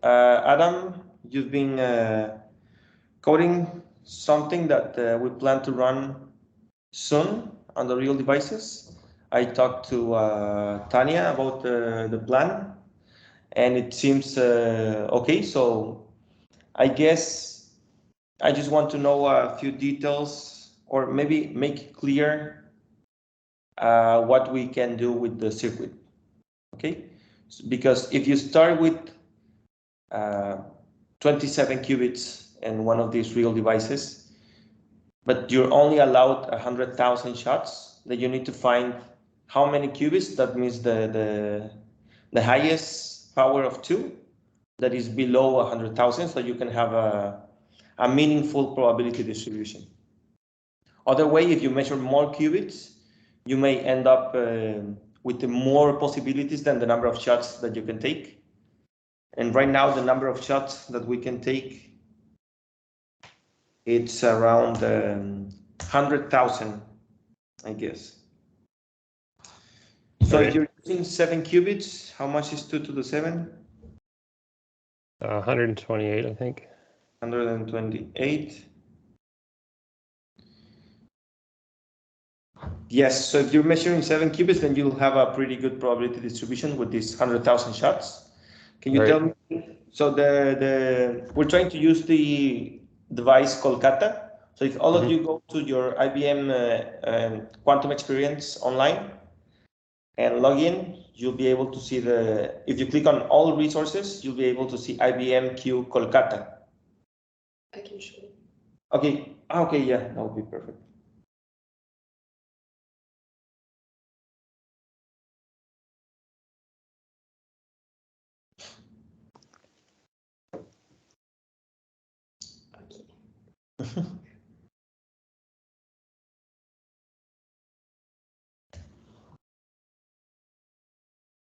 Adam, you've been coding something that we plan to run soon on the real devices. I talked to Tanya about the plan, and it seems okay. So I guess I just want to know a few details, or maybe make clear what we can do with the circuit. Okay, because if you start with 27 qubits in one of these real devices, but you're only allowed 100,000 shots, then you need to find how many qubits. That means the highest power of 2 that is below 100,000, so you can have a meaningful probability distribution. Other way, if you measure more qubits, you may end up with more possibilities than the number of shots that you can take. And right now, the number of shots that we can take, it's around 100,000, I guess. So if you're using 7 qubits, how much is 2 to the 7? 128, I think. 128. Yes, so if you're measuring 7 qubits, then you'll have a pretty good probability distribution with these 100,000 shots. Can you tell me? So we're trying to use the device Kolkata. So if all of you go to your IBM Quantum Experience online and log in, you'll be able to see if you click on all resources, you'll be able to see IBM Q Kolkata. I can show you. Okay, okay, yeah, that would be perfect. Okay.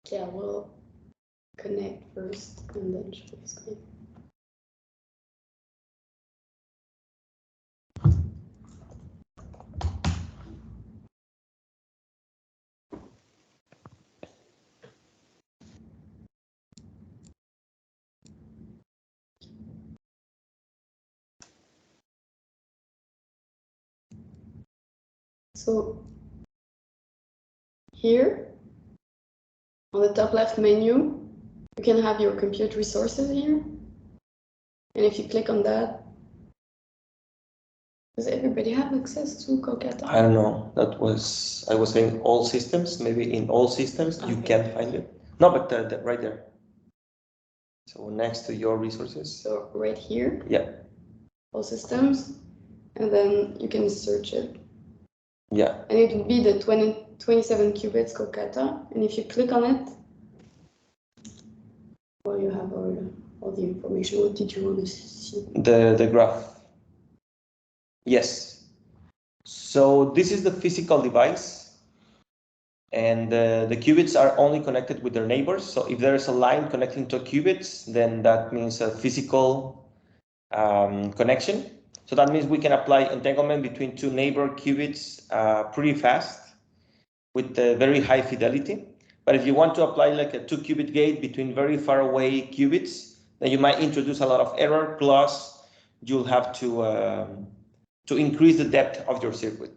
Okay, I will connect first and then show the screen. So here on the top left menu, you can have your compute resources here. And if you click on that, does everybody have access to Kolkata? I don't know. I was saying all systems. Maybe in all systems you can find it. No, but right there. So next to your resources. So right here. Yeah. All systems, and then you can search it. Yeah. And it would be the 27 qubits Kolkata. And if you click on it, well, you have all the information. What did you want to see? The graph. Yes. So this is the physical device, and the qubits are only connected with their neighbors. So if there is a line connecting to qubits, then that means a physical connection. So that means we can apply entanglement between two neighbor qubits pretty fast with very high fidelity. But if you want to apply like a 2-qubit gate between very far away qubits, then you might introduce a lot of error, plus you'll have to increase the depth of your circuit.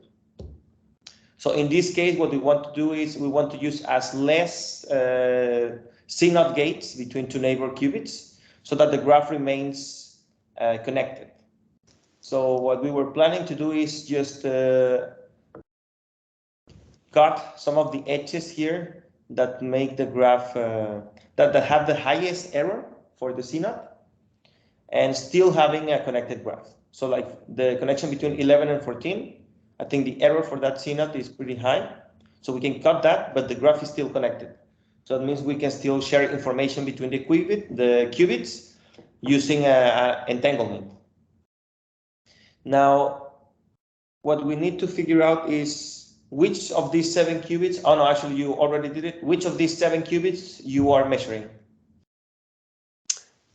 So in this case, what we want to do is we want to use as less CNOT gates between two neighbor qubits so that the graph remains connected. So what we were planning to do is just cut some of the edges here that make the graph, that have the highest error for the CNOT, and still having a connected graph. So like the connection between 11 and 14, I think the error for that CNOT is pretty high. So we can cut that, but the graph is still connected. So it means we can still share information between the qubits using entanglement. Now, what we need to figure out is which of these 7 qubits, oh no, actually you already did it, which of these 7 qubits you are measuring?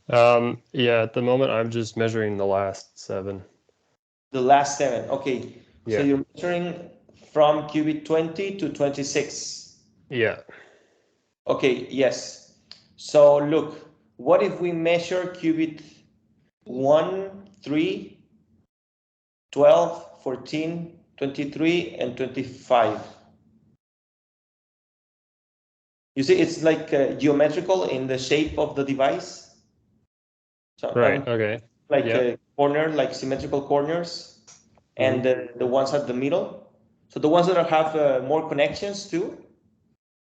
Yeah, at the moment I'm just measuring the last 7. The last 7, okay. Yeah. So you're measuring from qubit 20 to 26. Yeah. Okay, yes. So look, what if we measure qubit 1, 3, 12, 14, 23, and 25? You see, it's like geometrical in the shape of the device. So Right. Okay. Like Yeah. a corner, like symmetrical corners, and the ones at the middle. So the ones that have more connections too.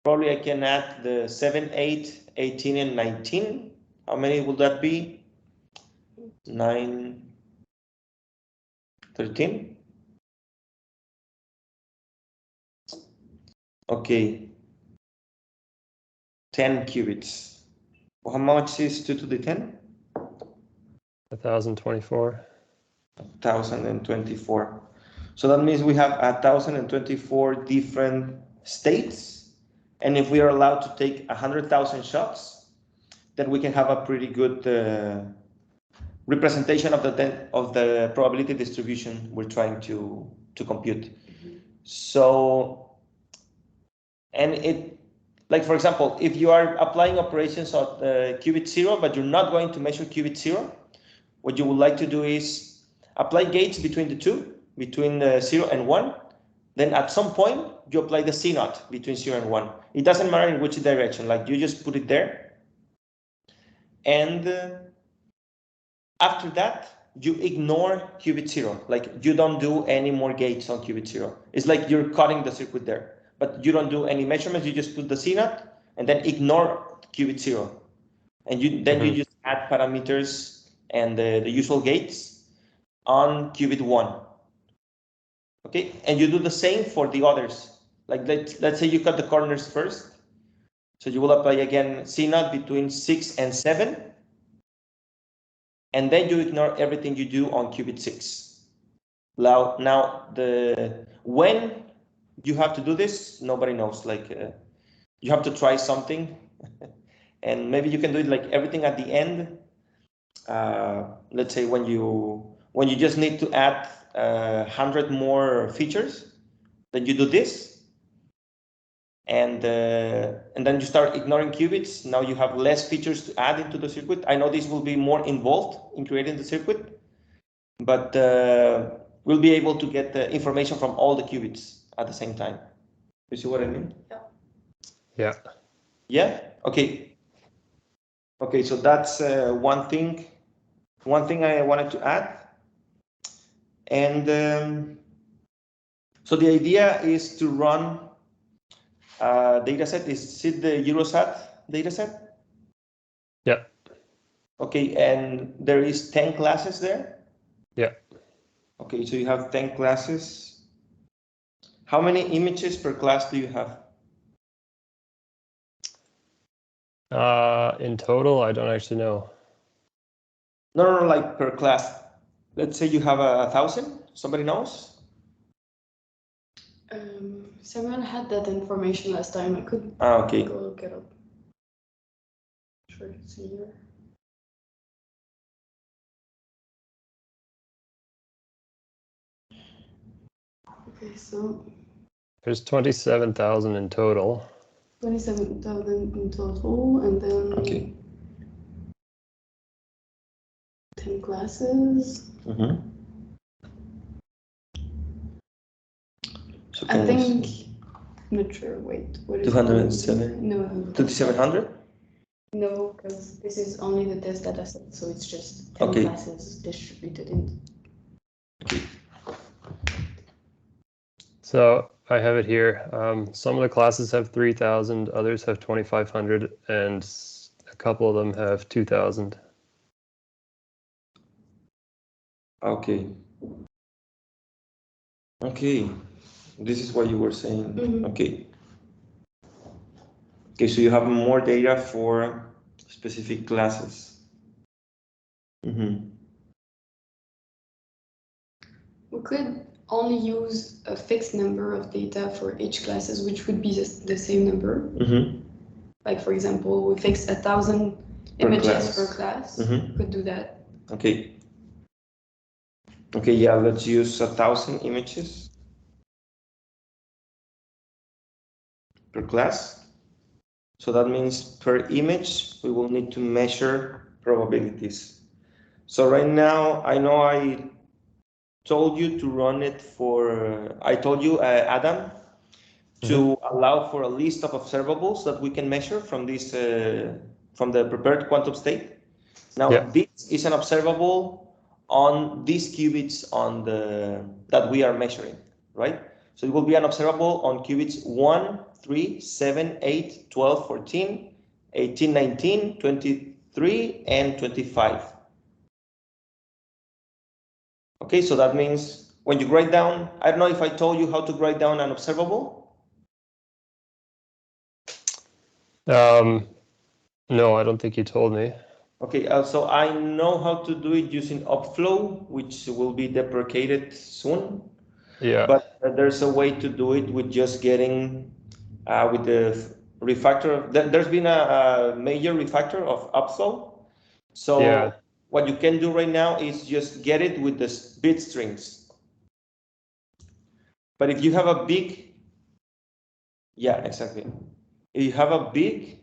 Probably I can add the 7, 8, 18, and 19. How many will that be? 9, 13. Okay. 10 qubits. How much is 2 to the 10? 1024. 1024. So that means we have 1024 different states. And if we are allowed to take 100,000 shots, then we can have a pretty good representation of the probability distribution we're trying to compute. So, and it, like for example, if you are applying operations on qubit 0, but you're not going to measure qubit 0, what you would like to do is apply gates between the two, between 0 and 1. Then at some point, you apply the C0 between 0 and 1. It doesn't matter in which direction, like you just put it there. And after that, you ignore qubit 0. Like you don't do any more gates on qubit 0. It's like you're cutting the circuit there, but you don't do any measurements. You just put the C0 and then ignore qubit 0. And you just add parameters and the usual gates on qubit 1. Okay, and you do the same for the others. Like let's say you cut the corners first. So you will apply again C0 between 6 and 7. And then you ignore everything you do on qubit 6. Now when you have to do this, nobody knows. Like you have to try something, and maybe you can do it like everything at the end. Let's say when you just need to add 100 more features, then you do this, and then you start ignoring qubits. Now you have less features to add into the circuit. I know this will be more involved in creating the circuit, but we'll be able to get the information from all the qubits at the same time. You see what I mean? Yeah. Yeah. Okay. Okay. So that's one thing. One thing I wanted to add, and so the idea is to run a dataset. Is it the Eurosat dataset? Yeah. Okay, and there is 10 classes there? Yeah. Okay, so you have 10 classes. How many images per class do you have? In total, I don't actually know. No, like per class. Let's say you have 1,000. Somebody knows? Samuel had that information last time. I could Okay. go look it up. Sure, it's here. Okay, so There's 27,000 in total. 27,000 in total, and then Okay. 10 classes. Mm-hmm. So I think, I'm not sure, wait, what is 207? No. 2,700? No, because this is only the test data set, so it's just 10 Okay. classes distributed in. So I have it here. Some of the classes have 3,000, others have 2,500, and a couple of them have 2,000. Okay. Okay. This is what you were saying. Mm-hmm. Okay. Okay, so you have more data for specific classes. Mm-hmm. We could only use a fixed number of data for each classes, which would be the same number. Mm-hmm. Like, for example, we fixed 1,000 images per class. Mm-hmm. We could do that. Okay. Okay, yeah, let's use 1,000 images per class. So that means per image, we will need to measure probabilities. So right now, I know I told you to run it for, I told you, Adam, to allow for a list of observables that we can measure from this, from the prepared quantum state. Now, this is an observable on these qubits on the that we are measuring, right? So it will be an observable on qubits 1, 3, 7, 8, 12, 14, 18, 19, 23, and 25. Okay, so that means when you write down, I don't know if I told you how to write down an observable. No, I don't think you told me. Okay, so I know how to do it using Upflow, which will be deprecated soon. Yeah. But there's a way to do it with just getting with the refactor. There's been a major refactor of Upflow. So what you can do right now is just get it with the bit strings. But if you have a big, exactly. If you have a big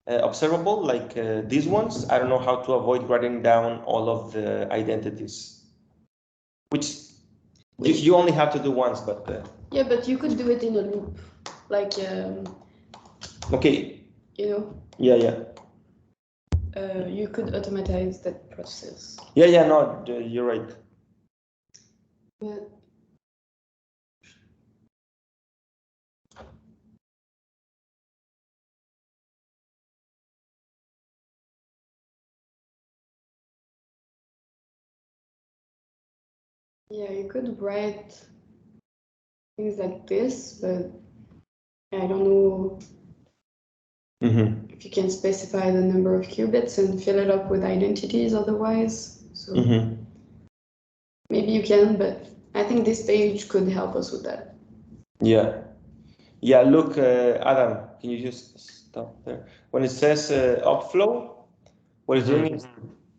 observable like these ones, I don't know how to avoid writing down all of the identities, which you only have to do once, but yeah, but you could do it in a loop, like okay, you know. Yeah. You could automatize that process. Yeah, no, you're right. But yeah, you could write things like this, but I don't know if you can specify the number of qubits and fill it up with identities otherwise. So maybe you can, but I think this page could help us with that. Yeah, look, Adam, can you just stop there? When it says upflow, what it's doing is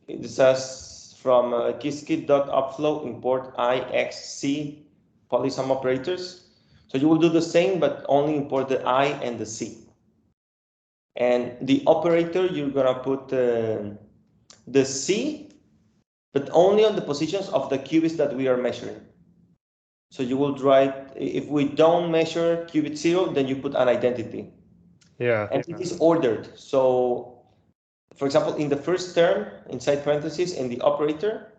it says from qiskit.upflow import IXC polysum operators. So you will do the same, but only import the I and the C. And the operator, you're gonna put the C, but only on the positions of the qubits that we are measuring. So you will write, if we don't measure qubit 0, then you put an identity. Yeah. And it is ordered. So, for example, in the first term, inside parentheses, in the operator,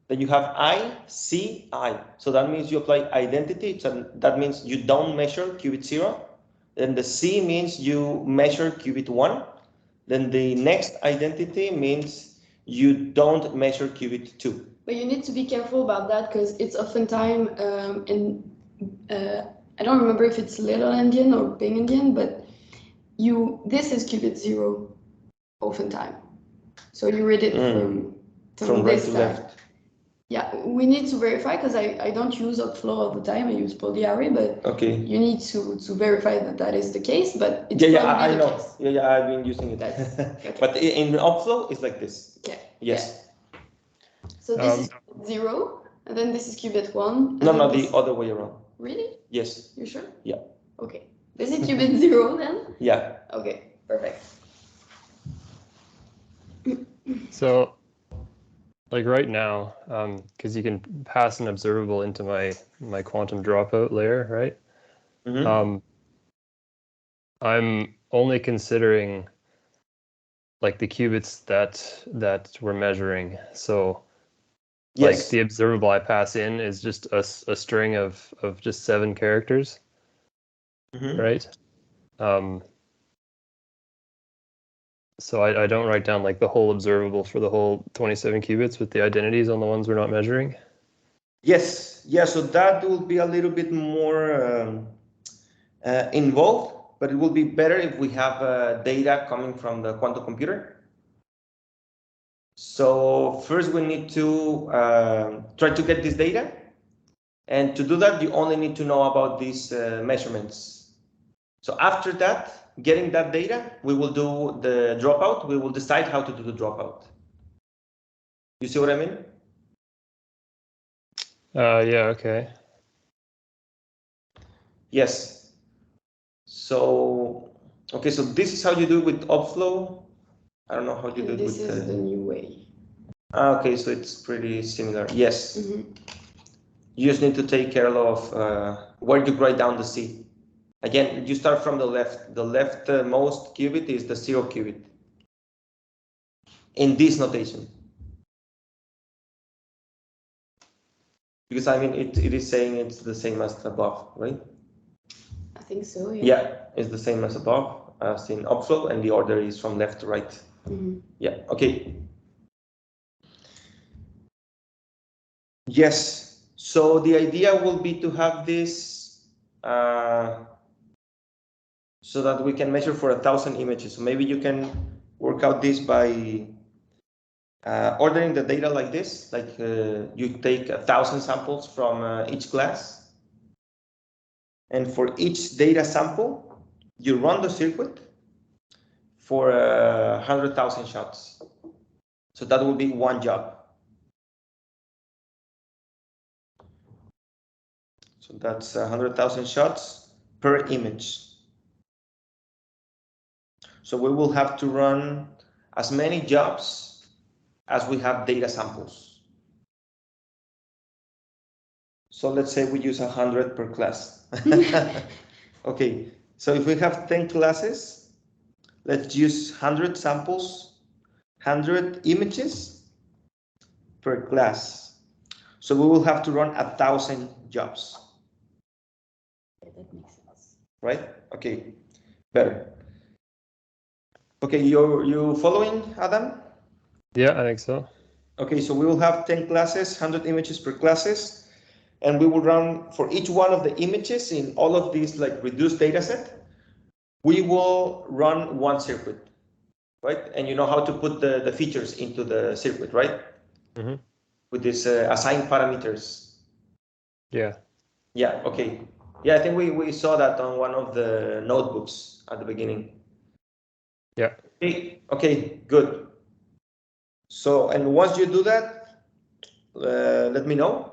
then you have I, C, I. So that means you apply identity. So that means you don't measure qubit 0. Then the C means you measure qubit 1. Then the next identity means you don't measure qubit 2. But you need to be careful about that because it's oftentimes I don't remember if it's little endian or big endian, but this is qubit 0 oftentimes. So you read it from right this to side. left. Yeah, we need to verify because I don't use Upflow all the time. I use polyarray, but you need to verify that is the case. But it's I know. case. Yeah, I've been using it. Okay. But in Upflow, it's like this. Okay. Yes. Yeah. So this is 0, and then this is qubit 1. No, the other way around. Really? Yes. You sure? Yeah. Okay. This is qubit 0 then? Yeah. Okay, perfect. So, like right now, because you can pass an observable into my quantum dropout layer, right? I'm only considering like the qubits that we're measuring. So, like the observable I pass in is just a string of just 7 characters, right? So I don't write down like the whole observable for the whole 27 qubits with the identities on the ones we're not measuring. Yes. Yeah. So that will be a little bit more involved, but it will be better if we have data coming from the quantum computer. So first we need to try to get this data. And to do that, you only need to know about these measurements. So after that, getting that data, we will do the dropout. We will decide how to do the dropout. You see what I mean? Yeah, okay. Yes. So, Okay, so this is how you do it with Upflow. I don't know how you do it This with is the new way. Okay, so it's pretty similar. Yes. You just need to take care of where you write down the C. Again, you start from the left. The leftmost qubit is the 0 qubit in this notation. Because I mean, it is saying it's the same as above, right? I think so, yeah. Yeah, it's the same as above, as in Upflow, and the order is from left to right. Yeah, okay. Yes, so the idea will be to have this so that we can measure for 1,000 images. So maybe you can work out this by ordering the data like this, like you take 1,000 samples from each class. And for each data sample, you run the circuit for 100,000 shots. So that will be one job. So that's 100,000 shots per image. So we will have to run as many jobs as we have data samples. So let's say we use 100 per class. Okay, so if we have 10 classes, let's use 100 samples, 100 images per class. So we will have to run 1,000 jobs. That makes sense. Right? Okay, better. Okay, you following, Adam? Yeah, I think so. Okay, so we will have 10 classes, 100 images per classes, and we will run for each one of the images in all of these like reduced data set. We will run one circuit, right? And you know how to put the features into the circuit, right? With these assigned parameters. Yeah. Yeah, okay. Yeah, I think we saw that on one of the notebooks at the beginning. Yeah. Okay, good. So, and once you do that, let me know.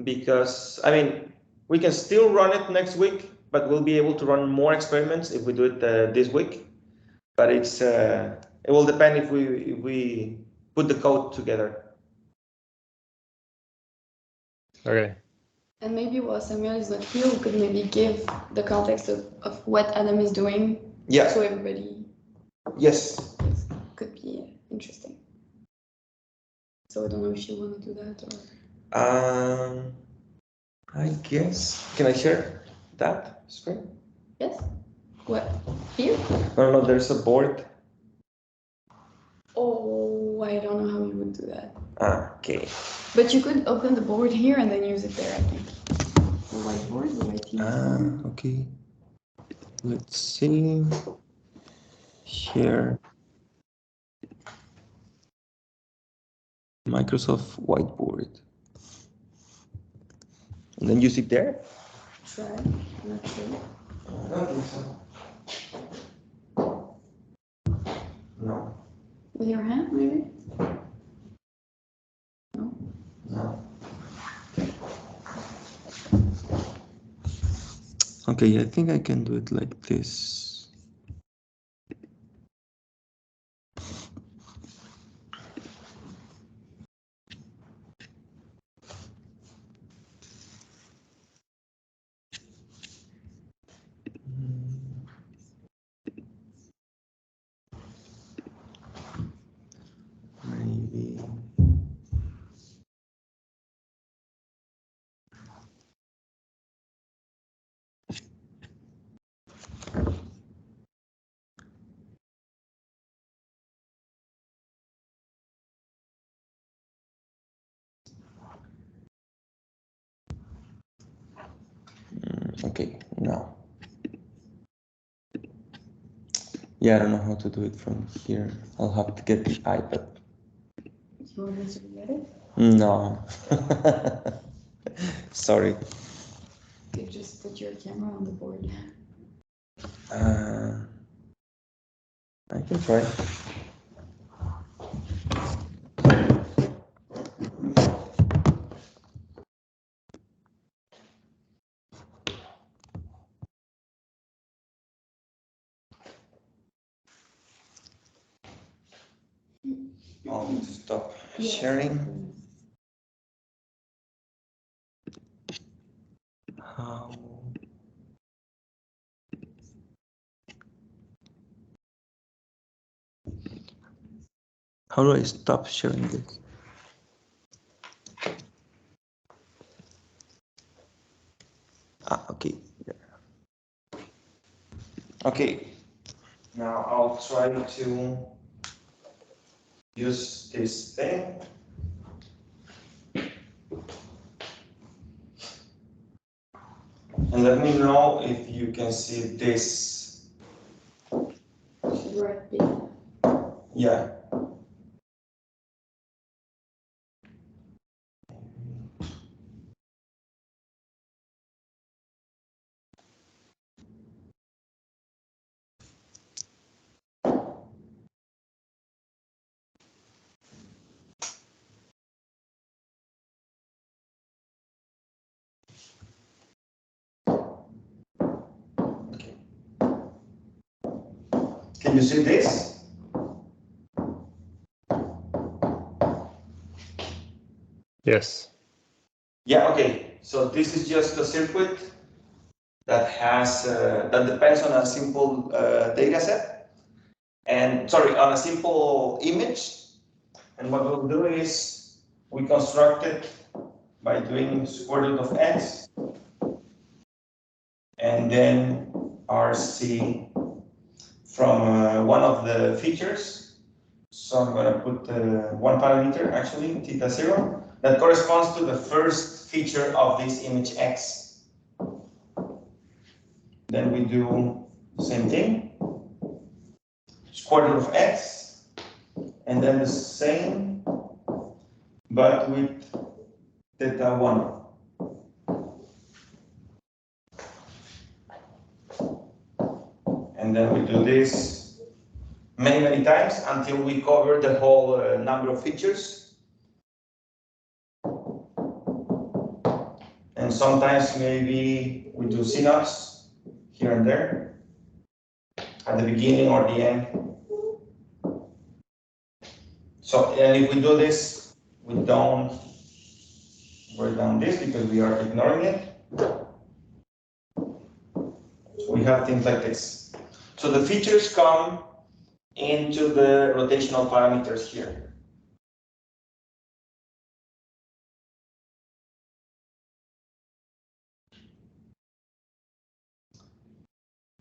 Because, I mean, we can still run it next week, but we'll be able to run more experiments if we do it this week. But it's it will depend if we put the code together. Okay. And maybe while Samuel is not here, we could maybe give the context of what Adam is doing. Yeah. So everybody. Yes. Could be interesting. So I don't know if you want to do that or. I guess. Can I share that screen? Yes. What? Here? No, there's a board. Oh, I don't know how you would do that. Okay. But you could open the board here and then use it there, I think. The whiteboard, the white board. Okay. Let's see. Share. Microsoft Whiteboard. And then use it there? Try. I'm not sure. I don't think so. No. With your hand, maybe? No. No. Okay, I think I can do it like this. Maybe. Okay, now. Yeah, I don't know how to do it from here. I'll have to get the iPad. You want me to get it? No. Sorry. You just put your camera on the board. I can try. I'll need to stop sharing. How do I stop sharing this? Okay. Okay. Now I'll try to use this thing. And let me know if you can see this. Yeah. Can you see this? Yes. Yeah, okay. So this is just a circuit that has that depends on a simple data set, and sorry, on a simple image. And what we'll do is we construct it by doing square root of x and then RC from one of the features. So I'm going to put one parameter, actually, theta 0, that corresponds to the first feature of this image x. Then we do the same thing, square root of x, and then the same, but with theta 1. And then we do this many times until we cover the whole number of features. And sometimes maybe we do synapse here and there at the beginning or the end. So, and if we do this, we don't write down this because we are ignoring it. So we have things like this. So the features come into the rotational parameters here.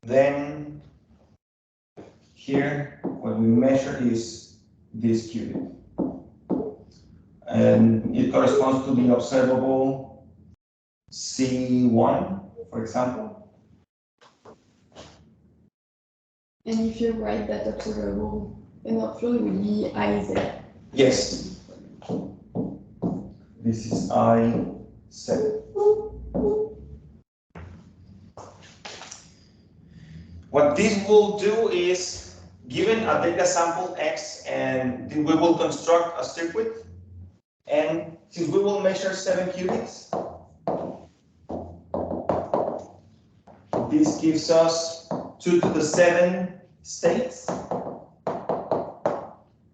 Then here, what we measure is this qubit. And it corresponds to the observable C1, for example. And if you write that observable envelope, it would be IZ. Yes. This is I7. What this will do is, given a data sample X, and we will construct a circuit, and since we will measure 7 qubits, this gives us 2 to the 7 states,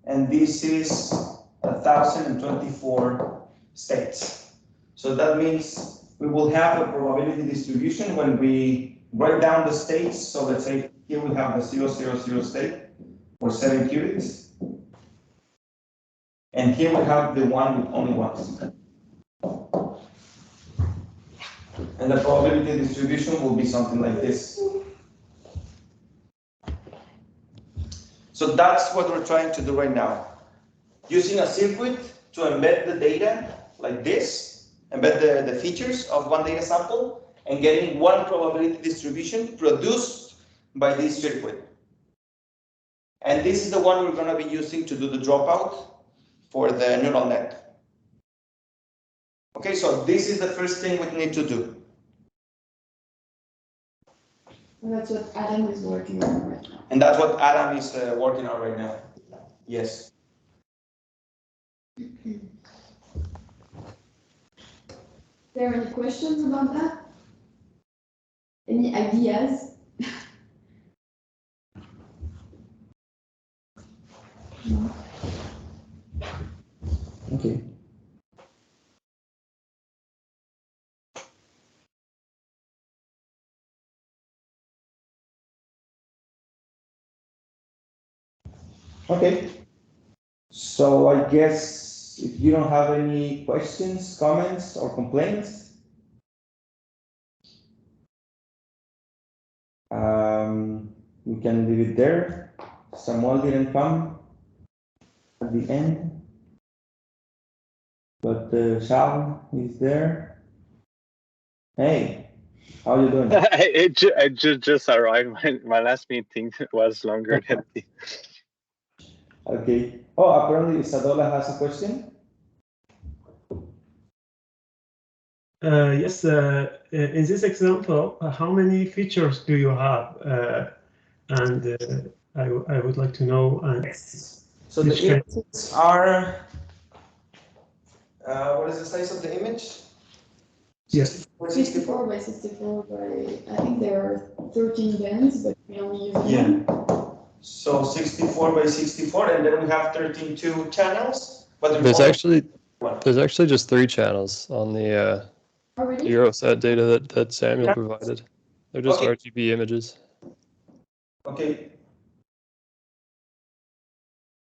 and this is 1,024 states. So that means we will have a probability distribution when we write down the states. So let's say here we have the 000 state for 7 qubits. And here we have the one with only ones. And the probability distribution will be something like this. So that's what we're trying to do right now. Using a circuit to embed the data like this, embed the features of one data sample, and getting one probability distribution produced by this circuit. And this is the one we're going to be using to do the dropout for the neural net. Okay, so this is the first thing we need to do. And that's what Adam is working on right now. And that's what Adam is working on right now. Yes. Is there any questions about that? Any ideas? No. Okay. Okay. So I guess if you don't have any questions, comments, or complaints, we can leave it there. Samuel didn't come at the end, but Charles is there. Hey, how are you doing? I just arrived. My last meeting was longer than this. Okay. Oh, apparently Isadola has a question. Yes, in this example, how many features do you have? I would like to know. So the images are, what is the size of the image? Yes. 64 by 64 by, I think there are 13 bands, but we only use one. So 64 by 64, and then we have 13.2 channels. But there's actually just 3 channels on the Eurosat data that Samuel provided. They're just RGB images. Okay.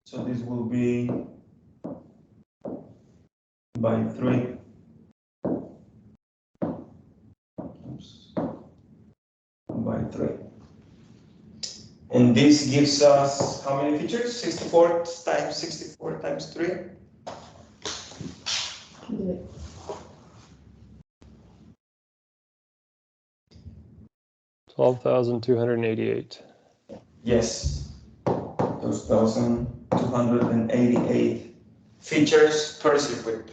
So this will be by 3. Oops. By 3. And this gives us how many features? 64 times 64 times 3? Yeah. 12,288. Yes. 12,288 features per circuit.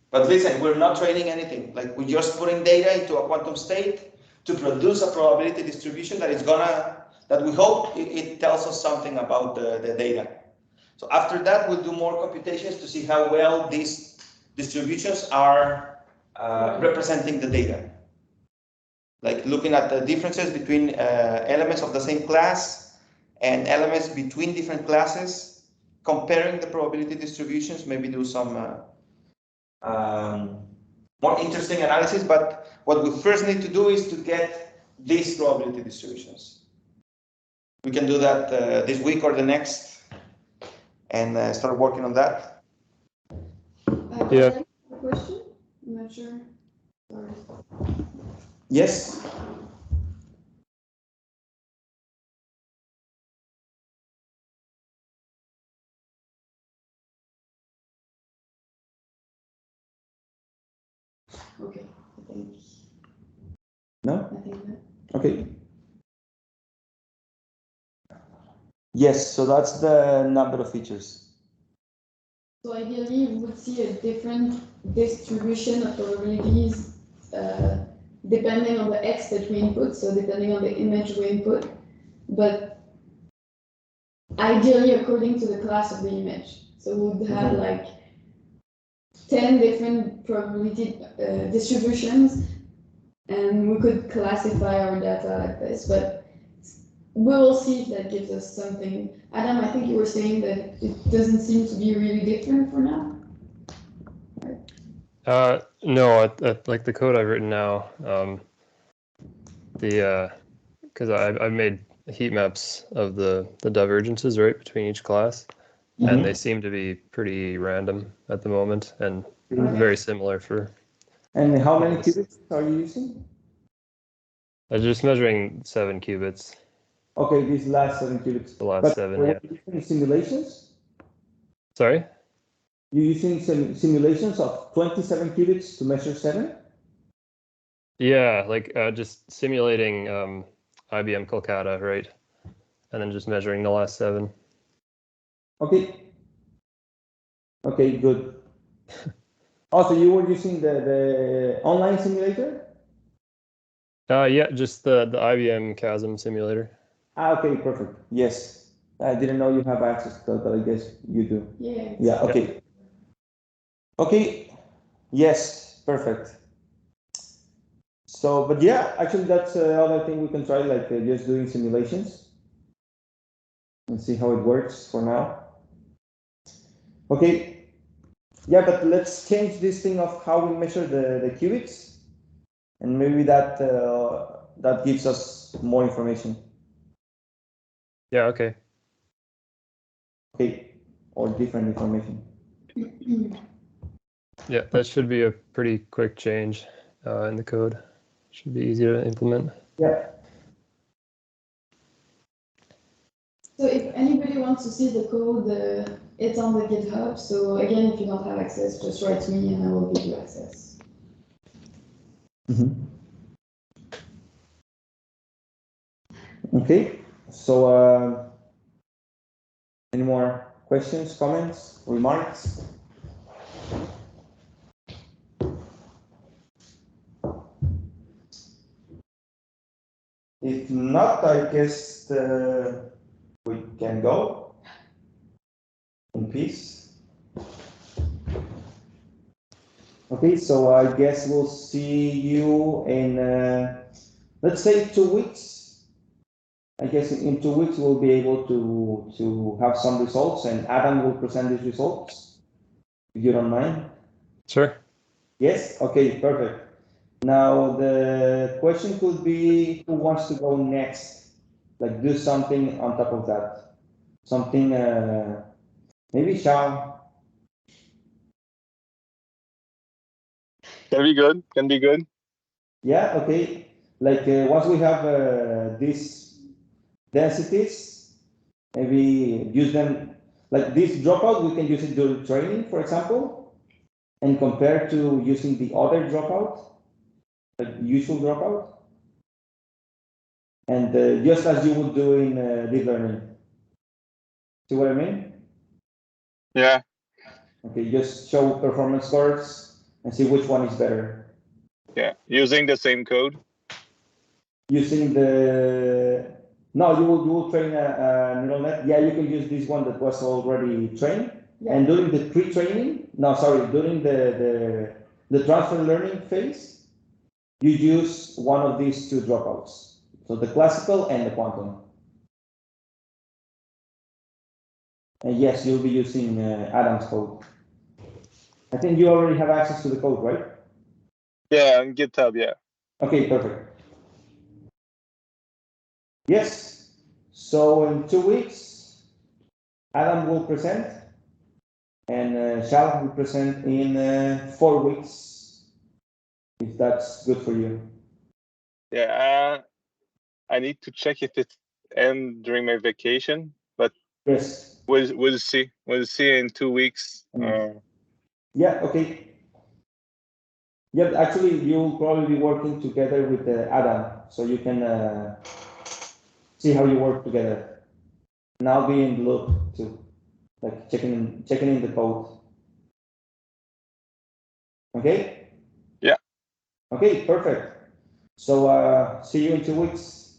But listen, we're not training anything. Like, we're just putting data into a quantum state to produce a probability distribution that is that we hope it tells us something about the data. So after that, we'll do more computations to see how well these distributions are representing the data. Like looking at the differences between elements of the same class and elements between different classes, comparing the probability distributions, maybe do some more interesting analysis. But what we first need to do is to get these probability distributions. We can do that this week or the next and start working on that. Yeah. A question? I'm not sure. Sorry. Yes. Okay, I think. No? I think that. Okay. Yes, so that's the number of features. So ideally, we would see a different distribution of probabilities depending on the X that we input, so depending on the image we input, but ideally according to the class of the image. So we would have like 10 different probability distributions, and we could classify our data like this, but we will see if that gives us something. Adam, I think you were saying that it doesn't seem to be really different for now. No, like the code I've written now, because I've made heat maps of the divergences right between each class, and they seem to be pretty random at the moment and very similar for. And how many qubits are you using? I'm just measuring 7 qubits. Okay, these last 7 qubits. The last 7, yeah. Using simulations? Sorry? You're using some simulations of 27 qubits to measure 7? Yeah, like just simulating IBM Kolkata, right? And then just measuring the last 7. Okay. Okay, good. Also, you were using the online simulator? Yeah, just the IBM Chasm simulator. Okay, perfect. Yes. I didn't know you have access to that, but I guess you do. Yeah. Yeah, okay. Okay. Yes, perfect. So, but yeah, actually that's another thing we can try, like just doing simulations and see how it works for now. Okay, Yeah, but let's change this thing of how we measure the qubits, and maybe that that gives us more information. Yeah, okay. Okay, or different information. Yeah, that should be a pretty quick change in the code. Should be easy to implement. Yeah. So if anybody wants to see the code, it's on the GitHub. So again, if you don't have access, just write to me and I will give you access. Mm-hmm. Okay, so any more questions, comments, remarks? If not, I guess we can go in peace. Okay, so I guess we'll see you in, let's say 2 weeks. I guess in 2 weeks we'll be able to have some results, and Adam will present these results, if you don't mind. Sure. Yes? Okay, perfect. Now the question could be, who wants to go next? Like do something on top of that. Something, maybe Shao. Can be good. Can be good. Yeah, okay. Like once we have these densities, maybe use them, like this dropout, we can use it during training, for example, and compare to using the other dropout, like usual dropout. And just as you would do in deep learning. See what I mean? Yeah. Okay, just show performance curves and see which one is better. Yeah. Using the same code. Using the, no, you will train a neural net. Yeah, you can use this one that was already trained. Yeah. And during the pre-training, no, sorry, during the transfer learning phase, you use one of these two dropouts. So the classical and the quantum. And yes, you'll be using Adam's code. I think you already have access to the code, right? Yeah, on GitHub, yeah. Okay, perfect. Yes, so in 2 weeks, Adam will present, and Shal will present in 4 weeks, if that's good for you. Yeah, I need to check if it ends during my vacation, but yes, we'll see. We'll see in 2 weeks. Yeah, okay. Yeah, actually, you'll probably be working together with Adam, so you can see how you work together. And I'll be in the loop too, like checking in the code. Okay? Yeah. Okay, perfect. So see you in 2 weeks.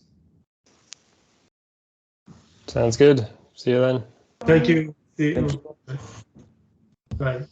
Sounds good. See you then. Thank you. See Thank you. Bye.